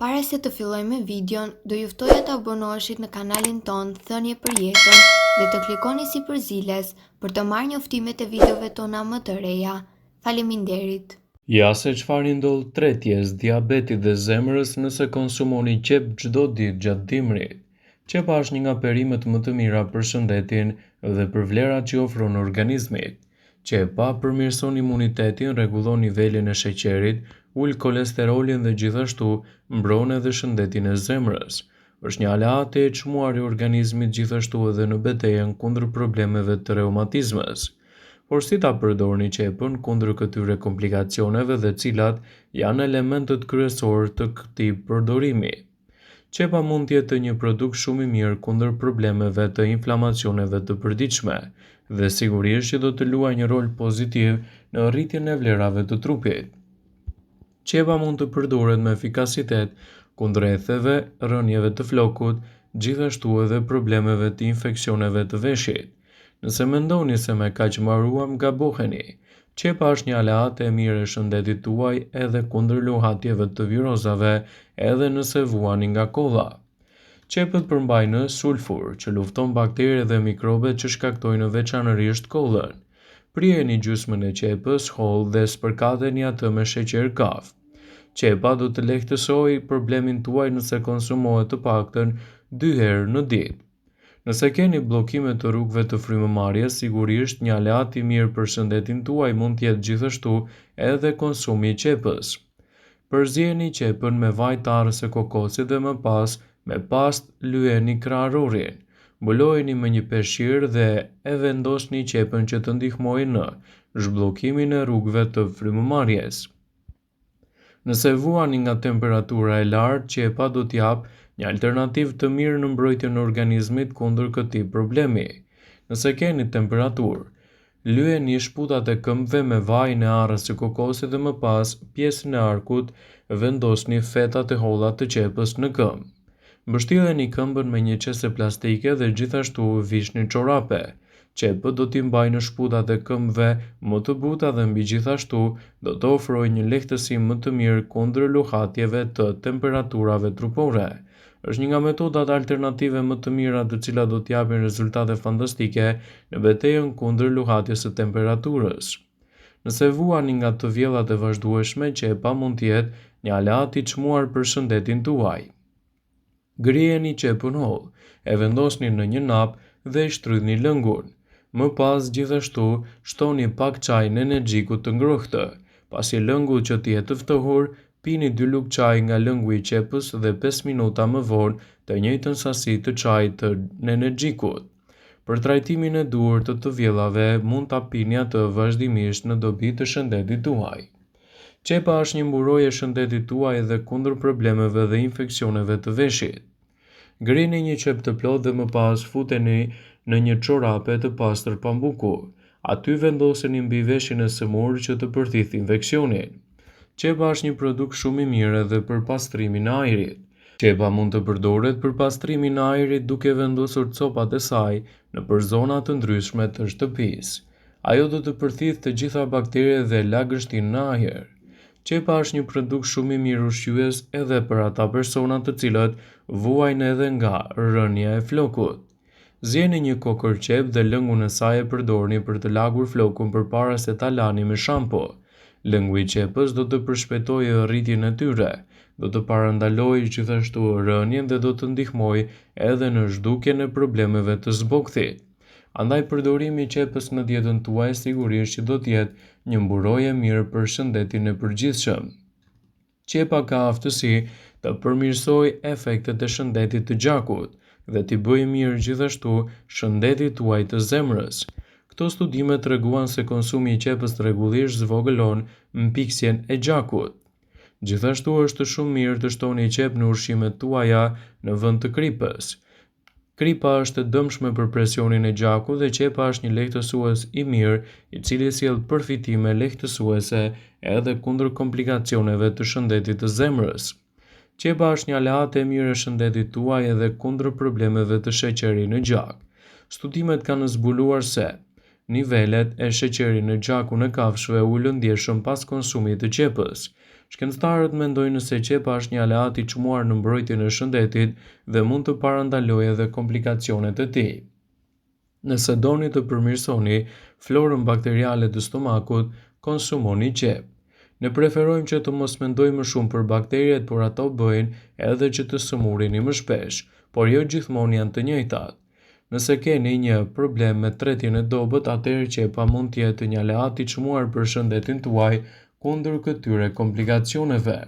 Para se të fillojmë me videon, do ju ftoja të abonoheshit në kanalin ton Thënie për Jetën dhe të klikoni si përziles për të marrë njoftimet e videove tona më të reja. Faleminderit. Ja se çfarë ndodh tretjes, diabetit dhe zemrës nëse konsumoni qep çdo ditë gjatë dimrit. Qepa është një nga perimet më të mira për shëndetin dhe për vlerat që ofron organizmit. Qepa përmirëson imunitetin, rregullon nivelin e sheqerit, ul kolesterolin dhe gjithashtu mbron edhe shëndetin e zemrës. Është një aleate e çmuar e organizmit gjithashtu edhe në betejën kundër problemeve të reumatizmës. Por si ta përdorni qepën kundër këtyre komplikacioneve dhe cilat janë elementët kryesor të këtij përdorimi? Qepa mund të jetë një produkt shumë i mirë kundër problemeve të inflamacioneve të përditshme dhe sigurisht që do të luajë një rol pozitiv në rritjen e vlerave të trupit. Qepa mund të përdoret me efikasitet kundër etheve, rënjeve të flokut, gjithashtu edhe problemeve të infeksioneve të veshit. Nëse mendoni se me kaq mbaruam, gaboheni. Qepa është një aleate e mirë e shëndetit tuaj edhe kundër luhatjeve të virozave, edhe nëse vuani nga kolla. Qepët përmbajnë sulfur, që lufton bakteriet dhe mikrobet që shkaktojnë veçanërisht kollën. Prijeni gjysmën e qepës holl dhe spërkateni atë me sheqer kaf. Qepa do të lehtësojë problemin tuaj nëse konsumohet të paktën 2 herë në ditë. Nëse keni bllokime të rrugëve të frymëmarrjes, sigurisht një aleat i mirë për shëndetin tuaj mund të jetë gjithashtu edhe konsumi i qepës. Përzieni qepën me vaj të arrës së kokosit dhe më pas me pastë lyeni kraharorin. Mbulojeni me një peshqir dhe e vendosni qepën që të ndihmojë në zhbllokimin e rrugëve të frymëmarrjes. Nëse vuani nga temperatura e lartë, qepa do t'jap një alternativë të mirë në mbrojtjen e organizmit kundër këtij problemi. Nëse keni temperaturë, lyeni shputat e këmbëve me vajin e arrës së kokosit dhe më pas pjesën e arkut vendosni fetat e holla të qepës në këmbë. Mbështjelleni këmbën me një qese plastike dhe gjithashtu vishni çorape. Qepët do t'i mbajnë shputat e këmbëve më të buta dhe mbi gjithashtu do të ofrojë një lehtësi më të mirë kundër luhatjeve të temperaturave trupore. Është një nga metodat alternative më të mira të cilat do t'japin rezultate fantastike në betejën kundër luhatjes së temperaturës. Nëse vuani nga të vjellat e vazhdueshme, qepa mund të jetë një aleat i çmuar për shëndetin tuaj. Grijeni qepën holl, e vendosni në një nap dhe i shtrydhni lëngun. Më pas gjithashtu shtoni pak çaj në energjiku të ngrohtë. Pasi lëngu që të jetë të ftohur, pini 2 lugë çaj nga lëngu i qepës dhe 5 minuta më vonë të njëjtën sasi të çajit të energjikut. Për trajtimin e duhur të vjellave mund ta pini atë vazhdimisht në dobi të shëndetit tuaj. Qepa është një mburojë e shëndetit tuaj edhe kundër problemeve dhe infeksioneve të veshit. Ngrini një qep të plotë dhe më pas futeni në një çorape të pastër pambuku. Aty vendoseni mbi veshin e sëmurë që të përthith infeksionin. Qepa është një produkt shumë i mirë edhe për pastrimin e ajrit. Qepa mund të përdoret për pastrimin e ajrit duke vendosur copat e saj nëpër zona të ndryshme të shtëpisë. Ajo do të përthith të gjitha bakteriet dhe lagështinë në ajër. Qepa është një produkt shumë i mirë ushqyes edhe për ata persona të cilët vuajnë edhe nga rënja e flokut. Zjeni një kokër qep dhe lëngun e saj e përdorni për të lagur flokun përpara se ta lani me shampo. Lëngu i qepës do të përshpejtojë rritjen e tyre, do të parandalojë gjithashtu rënjen dhe do të ndihmojë edhe në zhdukjen e problemeve të zbokthit. Andaj përdorimi i qepës në dietën tuaj sigurisht që do të jetë një mburojë e mirë për shëndetin e përgjithshëm. Qepa ka aftësi të përmirësojë efektet e shëndetit të gjakut dhe t'i bëjë mirë gjithashtu shëndetit tuaj të zemrës. Këto studime treguan se konsumi i qepës rregullisht zvogëlon mpiksjen e gjakut. Gjithashtu është shumë mirë të shtoni qep në ushqimet tuaja në vend të kripës. Kripa është e dëmshme për presionin e gjakut dhe qepa është një lehtësues i mirë i cili sjell përfitime lehtësuese edhe kundër komplikacioneve të shëndetit të zemrës. Qepa është një aleate e mirë e shëndetit tuaj edhe kundër problemeve të sheqerit në gjak. Studimet kanë zbuluar se nivelet e sheqerit në gjakun e kafshëve ulën ndjeshëm pas konsumit të qepës. Shkencëtarët mendojnë se qepa është një aleat i çmuar në mbrojtjen e shëndetit dhe mund të parandalojë edhe komplikacionet e tij. Nëse doni të përmirësoni florën bakteriale të stomakut, konsumoni qep. Ne preferojmë që të mos mendojmë më shumë për bakteriet, por ato bëjnë edhe që të sëmurini më shpesh, por jo gjithmonë janë të njëjtat. Nëse keni një problem me tretjen e dobët, atëherë qepa mund të jetë një aleat i çmuar për shëndetin tuaj kundër këtyre komplikacioneve.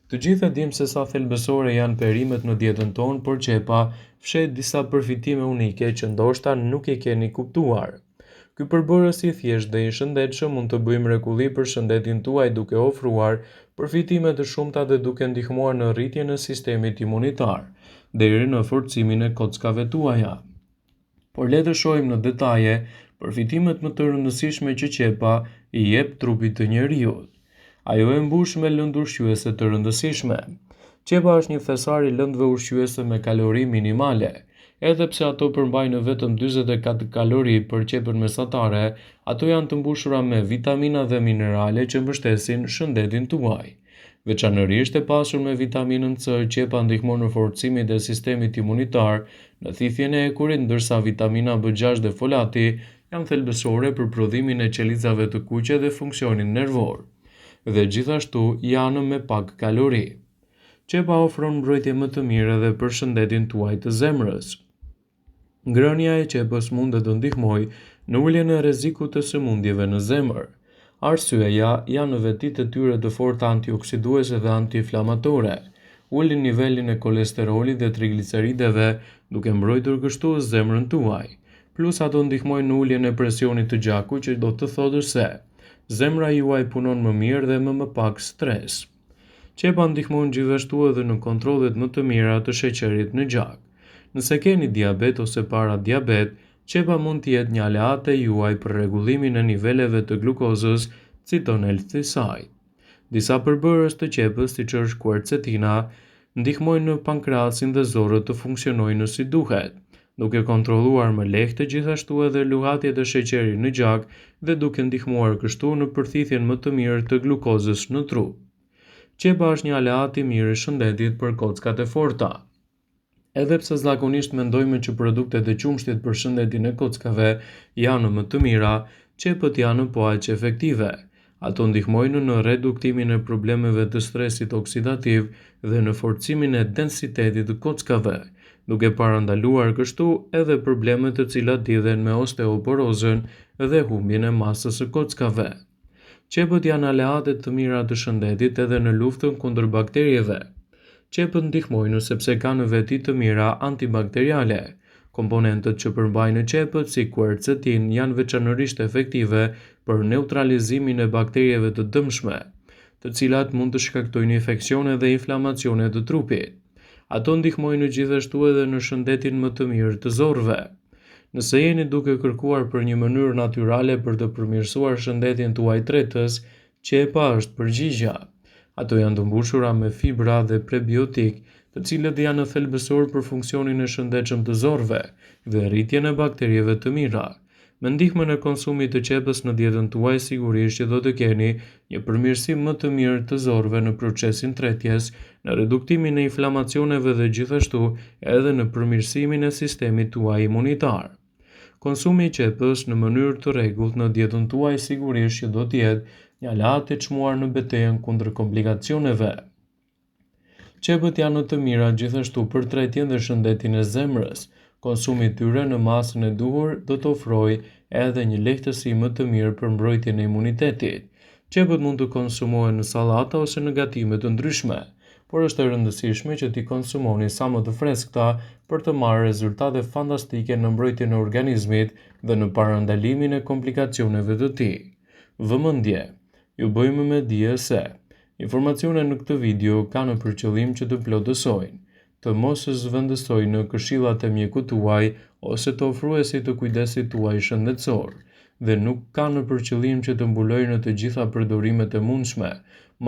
Të gjithë e dimë se sa thelbësore janë perimet në dietën tonë, por qepa fshet disa përfitime unike që ndoshta nuk i keni kuptuar. Ky përbërës i thjesht dhe i shëndetshëm mund të bëjë mrekulli për shëndetin tuaj duke ofruar përfitime të shumta dhe duke ndihmuar në rritjen e sistemit imunitar, deri në forcimin e kockave tuaja. Por le të shohim në detaje përfitimet më të rëndësishme që qepa i jep trupit të njeriut. Ajo e mbush me lëndë ushqyese të rëndësishme. Qepa është një thesar i lëndëve ushqyese me kalori minimale. Edhe pse ato përmbajnë vetëm 44 kalori për qepën mesatare, ato janë të mbushura me vitamina dhe minerale që mbështesin shëndetin tuaj. Veçanërisht e pasur me vitaminën C, qepa ndihmon në forcimin e sistemit imunitar, në thithjen e ekurit, ndërsa vitamina B6 dhe folati janë thelbësore për prodhimin e qelizave të kuqe dhe funksionin nervor, dhe gjithashtu janë me pak kalori. Qepa ofron mbrojtje më të mirë edhe për shëndetin tuaj të zemrës. Ngrënia e qepës mund të ndihmojë në uljen e rrezikut të sëmundjeve në zemër. Arsyeja janë në vetitë e tyre të forta antioksiduese dhe antiinflamatore. Ulin nivelin e kolesterolit dhe triglicerideve, duke mbrojtur kështu zemrën tuaj. Plus ato ndihmojnë në uljen e presionit të gjakut, që do të thotë se zemra juaj punon më mirë dhe me më pak stres. Qepa ndihmon gjithashtu edhe në kontrollet më të mira të sheqerit në gjak. Nëse keni diabet ose para diabet, qepa mund të jetë një aleat e juaj për rregullimin e niveleve të glukozës, citon L-thyside. Disa përbërës të qepës, siç është quercetina, ndihmojnë në pankreasin dhe zorët të funksionojnë si duhet, duke kontrolluar më lehtë gjithashtu edhe luhatjet e sheqerit në gjak dhe duke ndihmuar kështu në përthithjen më të mirë të glukozës në trup. Qepa është një aleat i mirë i shëndetit për kockat e forta. Edhe pse zakonisht mendojmë që produktet e qumshtit për shëndetin e kockave janë më të mira, qepët janë po aq efektive. Ato ndihmojnë në reduktimin e problemeve të stresit oksidativ dhe në forcimin e densitetit të kockave, duke parandaluar kështu edhe problemet të cilat lidhen me osteoporozën dhe humbjen e masës së kockave. Qepët janë aleate të mira të shëndetit edhe në luftën kundër bakterieve. Qepët ndihmojnë sepse kanë veti të mira antibakteriale. Komponentët që përmbajnë qepët, si quercetin, janë veçanërisht efektive për neutralizimin e bakterieve të dëmshme, të cilat mund të shkaktojnë infeksione dhe inflamacione të trupit. Ato ndihmojnë gjithashtu edhe në shëndetin më të mirë të zorëve. Nëse jeni duke kërkuar për një mënyrë natyrale për të përmirësuar shëndetin tuaj tretës, qepa është përgjigja. Ato janë të mbushura me fibra dhe prebiotik, të cilët janë thelbësor për funksionin e shëndetshëm të zorëve dhe rritjen e bakterieve të mira. Me ndihmën e konsumit të qepës në dietën tuaj, sigurisht që do të keni një përmirësim më të mirë të zorëve në procesin tretjes, në reduktimin e inflamacioneve dhe gjithashtu edhe në përmirësimin e sistemit tuaj imunitar. Konsumi i qepës në mënyrë të rregullt në dietën tuaj sigurisht që do të jetë një aleat i çmuar në betejën kundër komplikacioneve. Qepët janë të mira gjithashtu për tretjen dhe shëndetin e zemrës. Konsumi i tyre në masën e duhur do të ofrojë edhe një lehtësi më të mirë për mbrojtjen e imunitetit. Qepët mund të konsumohen në sallata ose në gatime të ndryshme, por është e rëndësishme që t'i konsumoni sa më të freskëta për të marrë rezultate fantastike në mbrojtjen e organizmit dhe në parandalimin e komplikacioneve të tij. Vëmendje, ju bëjmë me dije se informacionet në këtë video kanë për qëllim që të plotësojnë, të mos zhvendësojnë në këshillat e mjekut tuaj ose të ofruesit të kujdesit tuaj shëndetësor, dhe nuk kanë për qëllim që të mbulojnë të gjitha përdorimet e mundshme,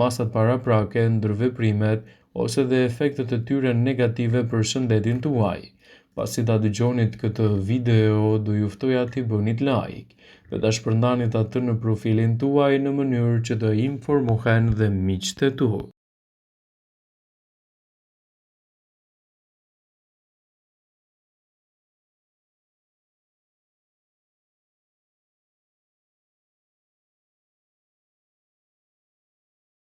masat paraprake, ndërveprimet ose dhe efektet e tyre negative për shëndetin tuaj. Pasi ta dëgjonit këtë video, do ju ftoja t'i bënit like dhe ta shpërndanit atë në profilin tuaj në mënyrë që të informohen dhe miqtë e tu.